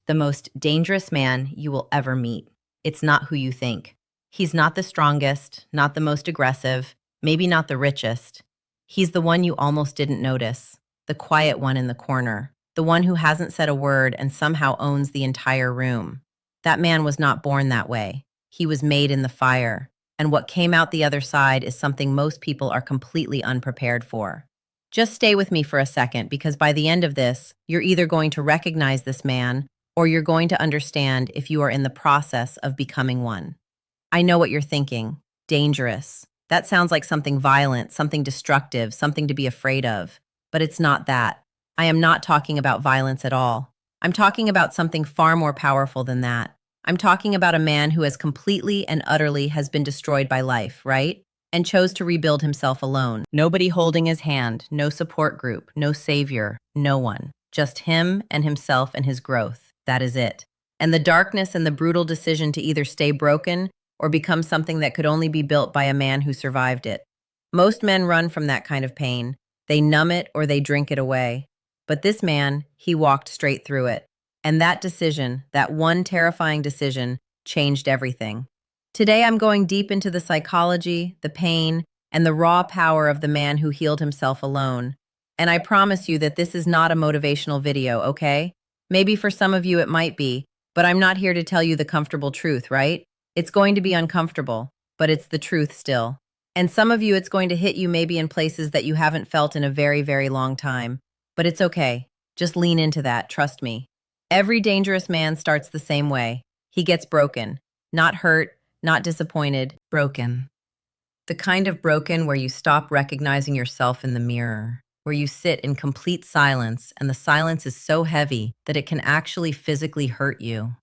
the most dangerous man you will ever meet. It's not who you think. He's not the strongest, not the most aggressive, maybe not the richest. He's the one you almost didn't notice, the quiet one in the corner, the one who hasn't said a word and somehow owns the entire room. That man was not born that way. He was made in the fire, and what came out the other side is something most people are completely unprepared for. Just stay with me for a second because by the end of this, you're either going to recognize this man or you're going to understand if you are in the process of becoming one. I know what you're thinking. Dangerous. That sounds like something violent, something destructive, something to be afraid of. But it's not that. I am not talking about violence at all. I'm talking about something far more powerful than that. I'm talking about a man who has completely and utterly has been destroyed by life, right? And chose to rebuild himself alone. Nobody holding his hand, no support group, no savior, no one. Just him and himself and his growth. That is it. And the darkness and the brutal decision to either stay broken or become something that could only be built by a man who survived it. Most men run from that kind of pain. They numb it or they drink it away. But this man, he walked straight through it. And that decision, that one terrifying decision, changed everything. Today I'm going deep into the psychology, the pain, and the raw power of the man who healed himself alone. And I promise you that this is not a motivational video, okay? Maybe for some of you it might be, but I'm not here to tell you the comfortable truth, right? It's going to be uncomfortable, but it's the truth still. And some of you, it's going to hit you maybe in places that you haven't felt in a very, very long time. But it's okay. Just lean into that, trust me. Every dangerous man starts the same way. He gets broken. Not hurt, not disappointed, broken. The kind of broken where you stop recognizing yourself in the mirror, where you sit in complete silence and the silence is so heavy that it can actually physically hurt you.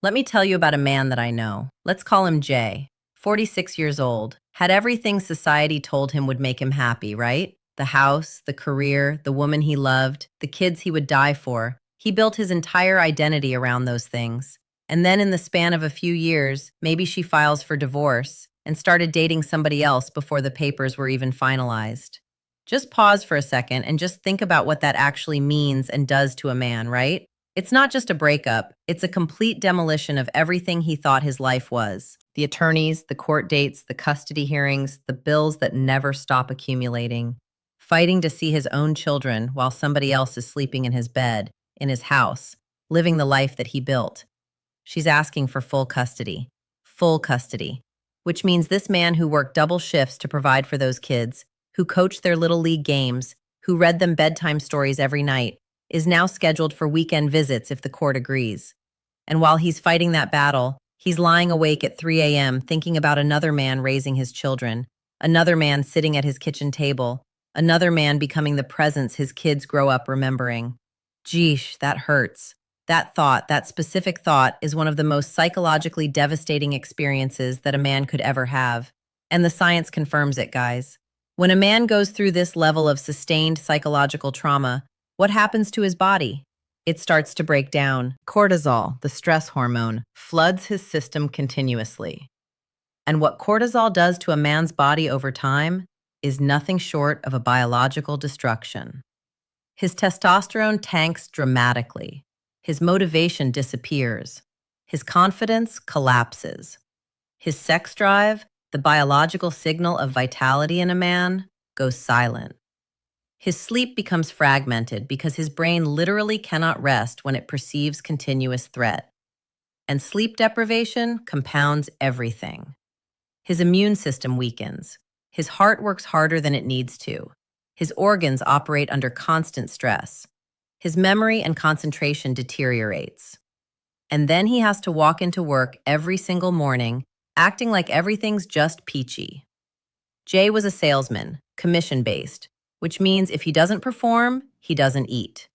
Let me tell you about a man that I know. Let's call him Jay. 46 years old. Had everything society told him would make him happy, right? The house, the career, the woman he loved, the kids he would die for. He built his entire identity around those things. And then in the span of a few years, maybe she files for divorce and started dating somebody else before the papers were even finalized. Just pause for a second and just think about what that actually means and does to a man, right? It's not just a breakup, it's a complete demolition of everything he thought his life was. The attorneys, the court dates, the custody hearings, the bills that never stop accumulating. Fighting to see his own children while somebody else is sleeping in his bed, in his house, living the life that he built. She's asking for full custody, which means this man who worked double shifts to provide for those kids, who coached their little league games, who read them bedtime stories every night, is now scheduled for weekend visits if the court agrees. And while he's fighting that battle, he's lying awake at 3 a.m. thinking about another man raising his children, another man sitting at his kitchen table, another man becoming the presence his kids grow up remembering. Geesh, that hurts. That thought, that specific thought, is one of the most psychologically devastating experiences that a man could ever have. And the science confirms it, guys. When a man goes through this level of sustained psychological trauma, what happens to his body? It starts to break down. Cortisol, the stress hormone, floods his system continuously. And what cortisol does to a man's body over time is nothing short of a biological destruction. His testosterone tanks dramatically. His motivation disappears. His confidence collapses. His sex drive, the biological signal of vitality in a man, goes silent. His sleep becomes fragmented because his brain literally cannot rest when it perceives continuous threat. And sleep deprivation compounds everything. His immune system weakens. His heart works harder than it needs to. His organs operate under constant stress. His memory and concentration deteriorates. And then he has to walk into work every single morning, acting like everything's just peachy. Jay was a salesman, commission-based, which means if he doesn't perform, he doesn't eat.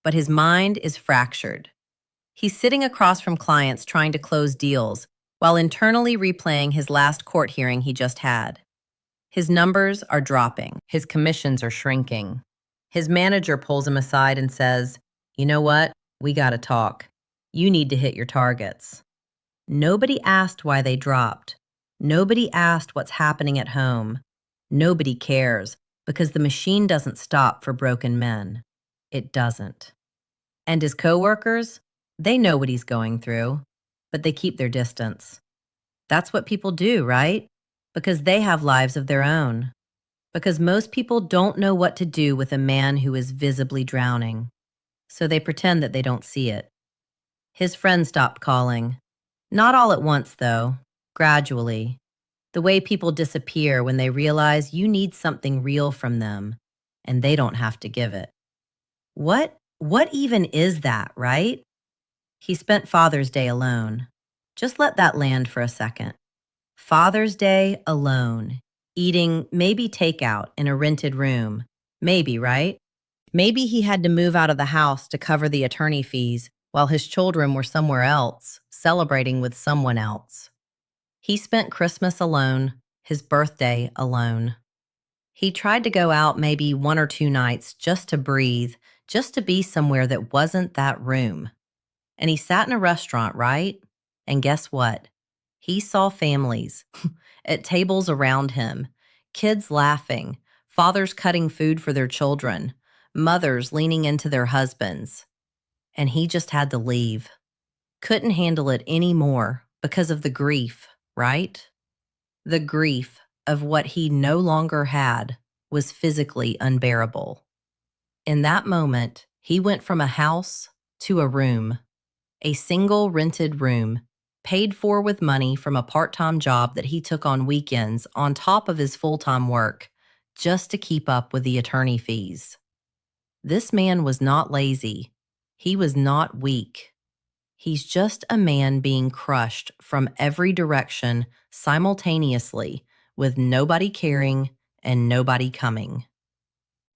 But his mind is fractured. He's sitting across from clients trying to close deals while internally replaying his last court hearing he just had. His numbers are dropping. His commissions are shrinking. His manager pulls him aside and says, "You know what? We gotta talk. You need to hit your targets." Nobody asked why they dropped. Nobody asked what's happening at home. Nobody cares because the machine doesn't stop for broken men. It doesn't. And his coworkers? They know what he's going through, but they keep their distance. That's what people do, right? Because they have lives of their own. Because most people don't know what to do with a man who is visibly drowning, so they pretend that they don't see it. His friends stopped calling. Not all at once, though, gradually. The way people disappear when they realize you need something real from them, and they don't have to give it. What even is that, right? He spent Father's Day alone. Just let that land for a second. Father's Day alone, eating maybe takeout in a rented room. Maybe, right? Maybe he had to move out of the house to cover the attorney fees while his children were somewhere else, celebrating with someone else. He spent Christmas alone, his birthday alone. He tried to go out maybe 1 or 2 nights just to breathe, just to be somewhere that wasn't that room. And he sat in a restaurant, right? And guess what? He saw families at tables around him, kids laughing, fathers cutting food for their children, mothers leaning into their husbands. And he just had to leave. Couldn't handle it anymore because of the grief, right? The grief of what he no longer had was physically unbearable. In that moment, he went from a house to a room, a single rented room, paid for with money from a part-time job that he took on weekends on top of his full-time work, just to keep up with the attorney fees. This man was not lazy. He was not weak. He's just a man being crushed from every direction simultaneously, with nobody caring and nobody coming.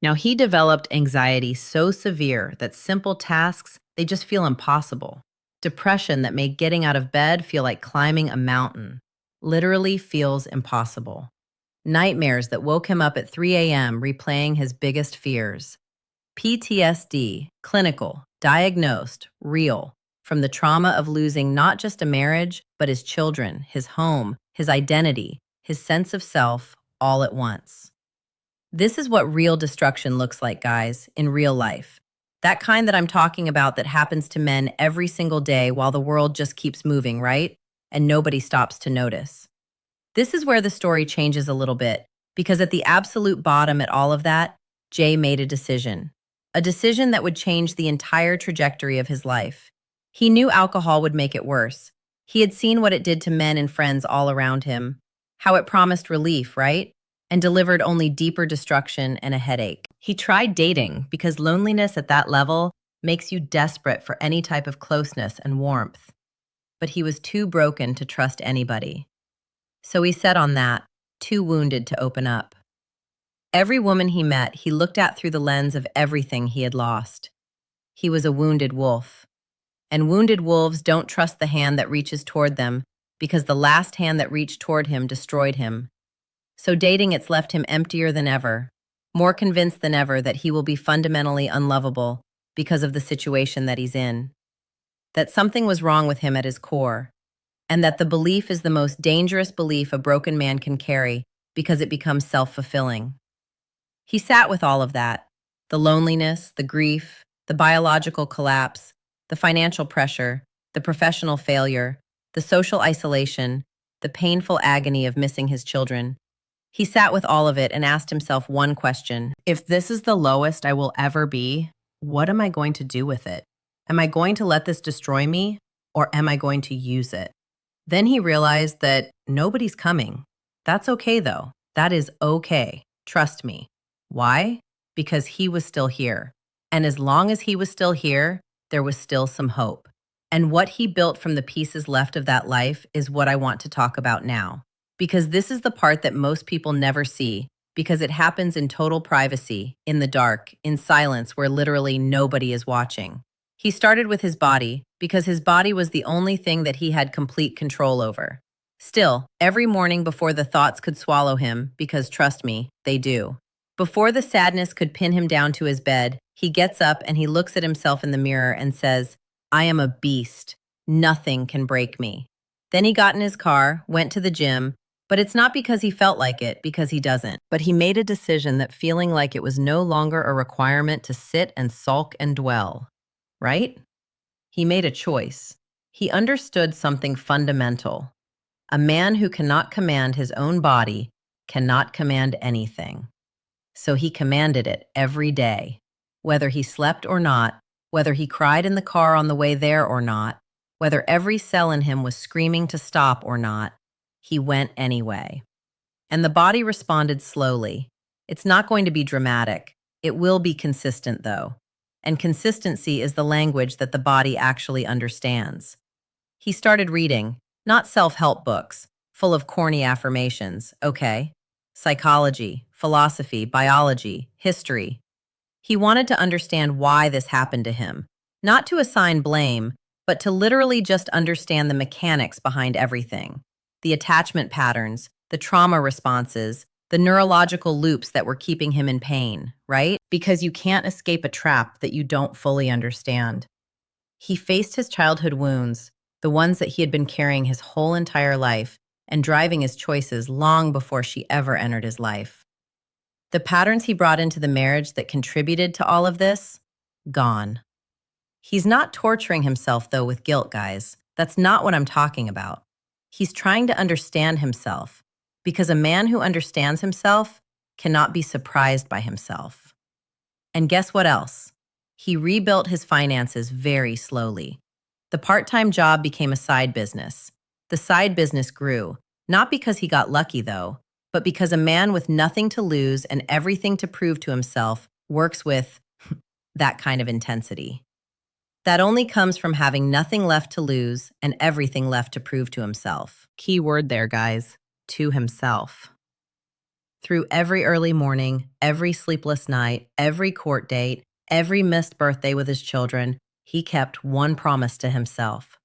Now, he developed anxiety so severe that simple tasks, they just feel impossible. Depression that made getting out of bed feel like climbing a mountain. Literally feels impossible. Nightmares that woke him up at 3 a.m. replaying his biggest fears. PTSD, clinical, diagnosed, real, from the trauma of losing not just a marriage, but his children, his home, his identity, his sense of self, all at once. This is what real destruction looks like, guys, in real life. That kind that I'm talking about that happens to men every single day while the world just keeps moving, right? And nobody stops to notice. This is where the story changes a little bit, because at the absolute bottom at all of that, Jay made a decision. A decision that would change the entire trajectory of his life. He knew alcohol would make it worse. He had seen what it did to men and friends all around him. How it promised relief, right? And delivered only deeper destruction and a headache. He tried dating because loneliness at that level makes you desperate for any type of closeness and warmth. But he was too broken to trust anybody. So he set on that, too wounded to open up. Every woman he met, he looked at through the lens of everything he had lost. He was a wounded wolf. And wounded wolves don't trust the hand that reaches toward them because the last hand that reached toward him destroyed him. So dating, it's left him emptier than ever, more convinced than ever that he will be fundamentally unlovable because of the situation that he's in. That something was wrong with him at his core, and that the belief is the most dangerous belief a broken man can carry because it becomes self-fulfilling. He sat with all of that, the loneliness, the grief, the biological collapse, the financial pressure, the professional failure, the social isolation, the painful agony of missing his children. He sat with all of it and asked himself one question. If this is the lowest I will ever be, what am I going to do with it? Am I going to let this destroy me, or am I going to use it? Then he realized that nobody's coming. That's okay, though. That is okay. Trust me. Why? Because he was still here. And as long as he was still here, there was still some hope. And what he built from the pieces left of that life is what I want to talk about now. Because this is the part that most people never see, because it happens in total privacy, in the dark, in silence where literally nobody is watching. He started with his body, because his body was the only thing that he had complete control over. Still, every morning before the thoughts could swallow him, because trust me, they do. Before the sadness could pin him down to his bed, he gets up and he looks at himself in the mirror and says, I am a beast. Nothing can break me. Then he got in his car, went to the gym, but it's not because he felt like it, because he doesn't. But he made a decision that feeling like it was no longer a requirement to sit and sulk and dwell, right? He made a choice. He understood something fundamental. A man who cannot command his own body cannot command anything. So he commanded it every day, whether he slept or not, whether he cried in the car on the way there or not, whether every cell in him was screaming to stop or not, he went anyway. And the body responded slowly. It's not going to be dramatic. It will be consistent, though. And consistency is the language that the body actually understands. He started reading, not self-help books, full of corny affirmations, okay? Psychology, philosophy, biology, history. He wanted to understand why this happened to him, not to assign blame, but to literally just understand the mechanics behind everything. The attachment patterns, the trauma responses, the neurological loops that were keeping him in pain, right? Because you can't escape a trap that you don't fully understand. He faced his childhood wounds, the ones that he had been carrying his whole entire life and driving his choices long before she ever entered his life. The patterns he brought into the marriage that contributed to all of this, gone. He's not torturing himself, though, with guilt, guys. That's not what I'm talking about. He's trying to understand himself, because a man who understands himself cannot be surprised by himself. And guess what else? He rebuilt his finances very slowly. The part-time job became a side business. The side business grew, not because he got lucky, though, but because a man with nothing to lose and everything to prove to himself works with that kind of intensity. That only comes from having nothing left to lose and everything left to prove to himself. Key word there, guys, to himself. Through every early morning, every sleepless night, every court date, every missed birthday with his children, he kept one promise to himself.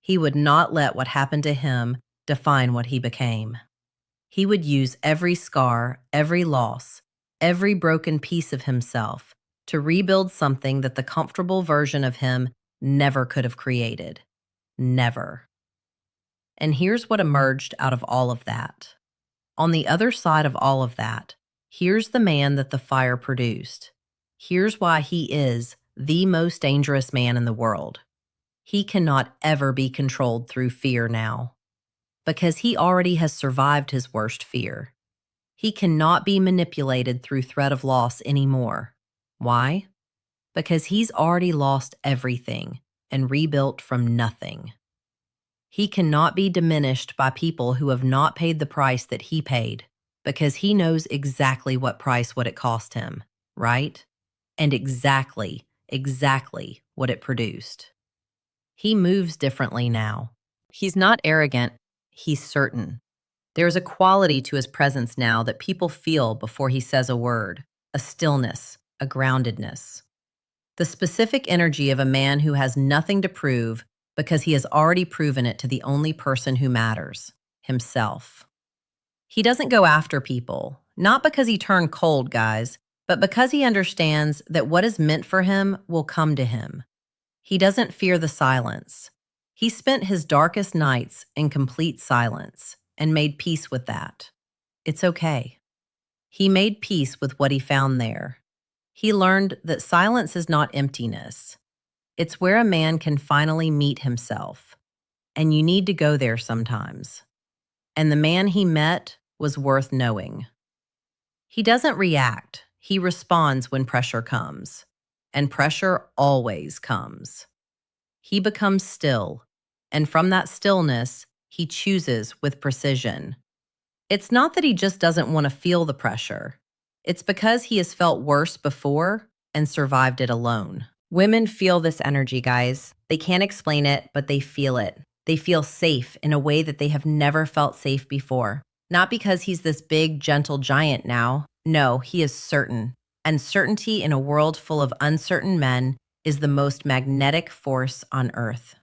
He would not let what happened to him define what he became. He would use every scar, every loss, every broken piece of himself to rebuild something that the comfortable version of him never could have created. Never. And here's what emerged out of all of that. On the other side of all of that, here's the man that the fire produced. Here's why he is the most dangerous man in the world. He cannot ever be controlled through fear now, because he already has survived his worst fear. He cannot be manipulated through threat of loss anymore. Why? Because he's already lost everything and rebuilt from nothing. He cannot be diminished by people who have not paid the price that he paid, because he knows exactly what price would it cost him, right? And exactly what it produced. He moves differently now. He's not arrogant, he's certain. There's a quality to his presence now that people feel before he says a word, a stillness, a groundedness. The specific energy of a man who has nothing to prove because he has already proven it to the only person who matters, himself. He doesn't go after people, not because he turned cold, guys, but because he understands that what is meant for him will come to him. He doesn't fear the silence. He spent his darkest nights in complete silence and made peace with that. It's okay. He made peace with what he found there. He learned that silence is not emptiness. It's where a man can finally meet himself. And you need to go there sometimes. And the man he met was worth knowing. He doesn't react. He responds when pressure comes. And pressure always comes. He becomes still. And from that stillness, he chooses with precision. It's not that he just doesn't want to feel the pressure. It's because he has felt worse before and survived it alone. Women feel this energy, guys. They can't explain it, but they feel it. They feel safe in a way that they have never felt safe before. Not because he's this big, gentle giant now. No, he is certain. And certainty in a world full of uncertain men is the most magnetic force on earth.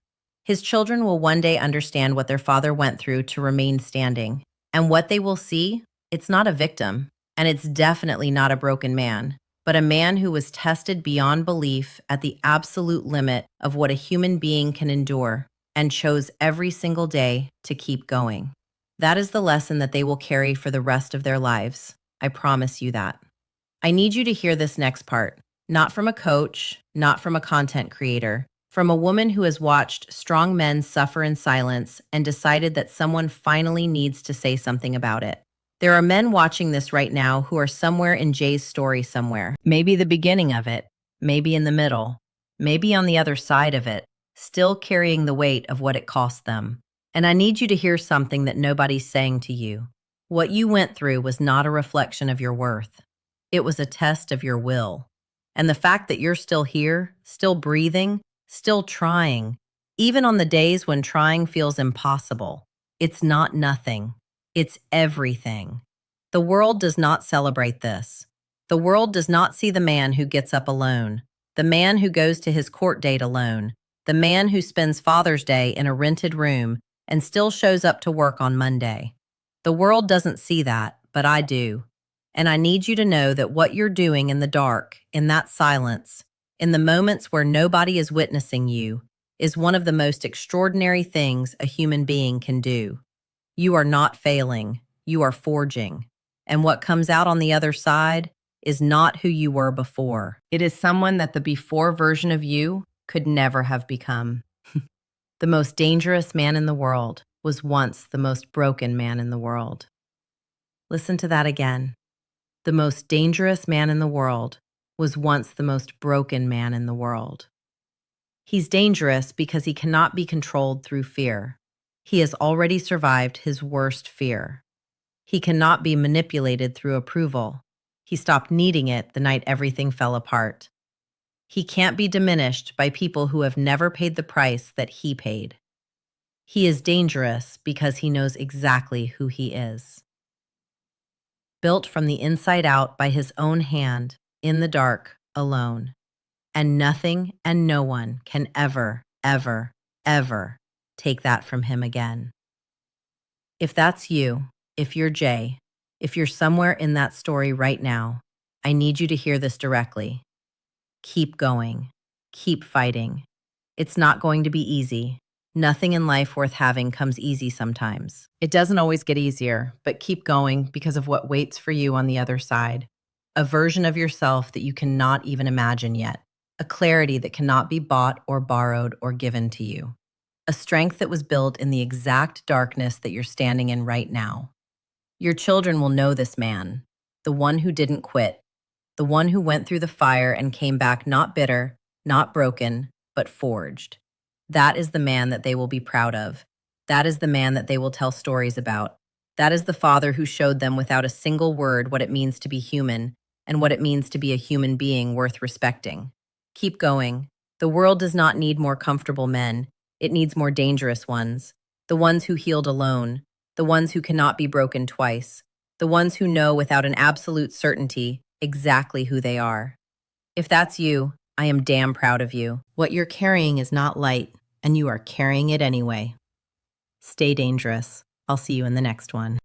His children will one day understand what their father went through to remain standing. And what they will see, it's not a victim, and it's definitely not a broken man, but a man who was tested beyond belief at the absolute limit of what a human being can endure and chose every single day to keep going. That is the lesson that they will carry for the rest of their lives. I promise you that. I need you to hear this next part, not from a coach, not from a content creator, From a woman who has watched strong men suffer in silence and decided that someone finally needs to say something about it. There are men watching this right now who are somewhere in Jay's story somewhere. Maybe the beginning of it, maybe in the middle, maybe on the other side of it, still carrying the weight of what it cost them. And I need you to hear something that nobody's saying to you. What you went through was not a reflection of your worth. It was a test of your will. And the fact that you're still here, still breathing, still trying, even on the days when trying feels impossible, it's not nothing. It's everything. The world does not celebrate this. The world does not see the man who gets up alone, the man who goes to his court date alone, the man who spends Father's Day in a rented room and still shows up to work on Monday. The world doesn't see that, but I do. And I need you to know that what you're doing in the dark, in that silence, in the moments where nobody is witnessing you, is one of the most extraordinary things a human being can do. You are not failing, you are forging. And what comes out on the other side is not who you were before. It is someone that the before version of you could never have become. The most dangerous man in the world was once the most broken man in the world. Listen to that again. The most dangerous man in the world was once the most broken man in the world. He's dangerous because he cannot be controlled through fear. He has already survived his worst fear. He cannot be manipulated through approval. He stopped needing it the night everything fell apart. He can't be diminished by people who have never paid the price that he paid. He is dangerous because he knows exactly who he is. Built from the inside out by his own hand, in the dark, alone. And nothing and no one can ever, ever, ever take that from him again. If that's you, if you're Jay, if you're somewhere in that story right now, I need you to hear this directly. Keep going. Keep fighting. It's not going to be easy. Nothing in life worth having comes easy sometimes. It doesn't always get easier, but keep going because of what waits for you on the other side. A version of yourself that you cannot even imagine yet. A clarity that cannot be bought or borrowed or given to you. A strength that was built in the exact darkness that you're standing in right now. Your children will know this man, the one who didn't quit, the one who went through the fire and came back not bitter, not broken, but forged. That is the man that they will be proud of. That is the man that they will tell stories about. That is the father who showed them without a single word what it means to be human and what it means to be a human being worth respecting. Keep going. The world does not need more comfortable men. It needs more dangerous ones. The ones who healed alone. The ones who cannot be broken twice. The ones who know without an absolute certainty exactly who they are. If that's you, I am damn proud of you. What you're carrying is not light, and you are carrying it anyway. Stay dangerous. I'll see you in the next one.